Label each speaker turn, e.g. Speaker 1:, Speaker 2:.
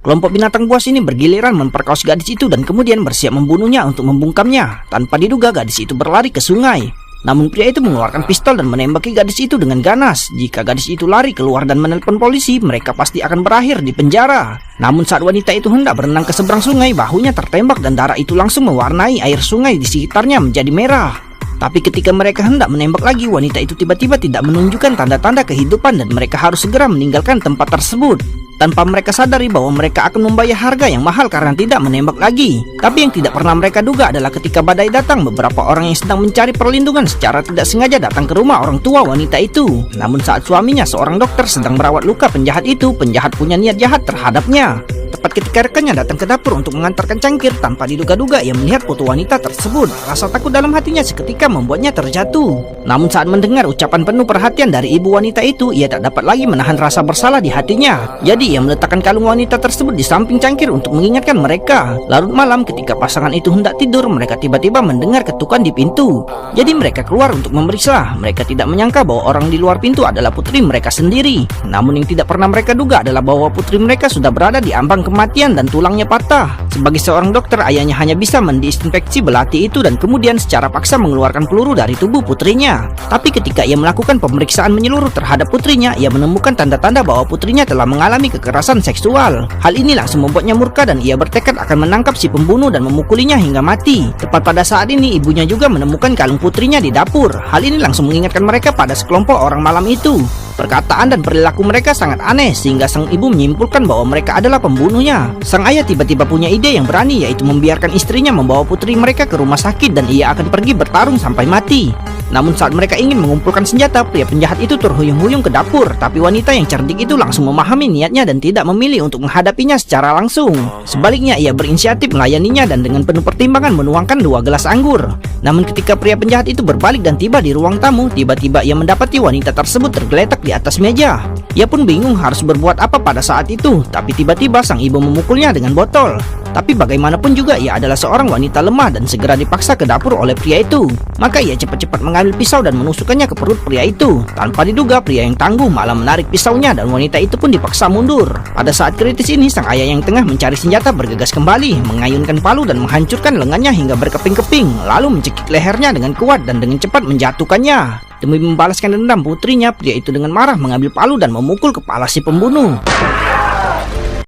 Speaker 1: Kelompok binatang buas ini bergiliran memperkaos gadis itu dan kemudian bersiap membunuhnya untuk membungkamnya. Tanpa diduga gadis itu berlari ke sungai. Namun pria itu mengeluarkan pistol dan menembaki gadis itu dengan ganas. Jika gadis itu lari keluar dan menelpon polisi, mereka pasti akan berakhir di penjara. Namun saat wanita itu hendak berenang ke seberang sungai, bahunya tertembak dan darah itu langsung mewarnai air sungai di sekitarnya menjadi merah. Tapi ketika mereka hendak menembak lagi, wanita itu tiba-tiba tidak menunjukkan tanda-tanda kehidupan dan mereka harus segera meninggalkan tempat tersebut. Tanpa mereka sadari bahwa mereka akan membayar harga yang mahal karena tidak menembak lagi. Tapi yang tidak pernah mereka duga adalah ketika badai datang, beberapa orang yang sedang mencari perlindungan secara tidak sengaja datang ke rumah orang tua wanita itu. Namun saat suaminya, seorang dokter, sedang merawat luka penjahat itu, penjahat punya niat jahat terhadapnya. Tepat ketika rekannya datang ke dapur untuk mengantarkan cangkir, tanpa diduga-duga ia melihat foto wanita tersebut. Rasa takut dalam hatinya seketika membuatnya terjatuh. Namun saat mendengar ucapan penuh perhatian dari ibu wanita itu, ia tak dapat lagi menahan rasa bersalah di hatinya. Jadi ia meletakkan kalung wanita tersebut di samping cangkir untuk mengingatkan mereka. Larut malam ketika pasangan itu hendak tidur, mereka tiba-tiba mendengar ketukan di pintu. Jadi mereka keluar untuk memeriksa. Mereka tidak menyangka bahwa orang di luar pintu adalah putri mereka sendiri. Namun yang tidak pernah mereka duga adalah bahwa putri mereka sudah berada di ambang kematian dan tulangnya patah. Sebagai seorang dokter, ayahnya hanya bisa mendisinfeksi belati itu dan kemudian secara paksa mengeluarkan peluru dari tubuh putrinya. Tapi ketika ia melakukan pemeriksaan menyeluruh terhadap putrinya, ia menemukan tanda-tanda bahwa putrinya telah mengalami kekerasan seksual. Hal ini langsung membuatnya murka dan ia bertekad akan menangkap si pembunuh dan memukulinya hingga mati. Tepat pada saat ini, ibunya juga menemukan kalung putrinya di dapur. Hal ini langsung mengingatkan mereka pada sekelompok orang malam itu. Perkataan dan perilaku mereka sangat aneh sehingga sang ibu menyimpulkan bahwa mereka adalah pembunuhnya. Sang ayah tiba-tiba punya ide yang berani, yaitu membiarkan istrinya membawa putri mereka ke rumah sakit dan ia akan pergi bertarung sampai mati. Namun saat mereka ingin mengumpulkan senjata, pria penjahat itu terhuyung-huyung ke dapur. Tapi wanita yang cerdik itu langsung memahami niatnya dan tidak memilih untuk menghadapinya secara langsung. Sebaliknya ia berinisiatif melayaninya dan dengan penuh pertimbangan menuangkan 2 gelas anggur. Namun ketika pria penjahat itu berbalik dan tiba di ruang tamu, tiba-tiba ia mendapati wanita tersebut tergeletak di atas meja. Ia pun bingung harus berbuat apa pada saat itu. Tapi tiba-tiba sang ibu memukulnya dengan botol. Tapi bagaimanapun juga ia adalah seorang wanita lemah dan segera dipaksa ke dapur oleh pria itu. Maka ia cepat-cepat mengambil pisau dan menusukkannya ke perut pria itu. Tanpa diduga, pria yang tangguh malah menarik pisaunya dan wanita itu pun dipaksa mundur. Pada saat kritis ini, sang ayah yang tengah mencari senjata bergegas kembali, mengayunkan palu dan menghancurkan lengannya hingga berkeping-keping, lalu mencekik lehernya dengan kuat dan dengan cepat menjatuhkannya. Demi membalaskan dendam putrinya, pria itu dengan marah mengambil palu dan memukul kepala si pembunuh.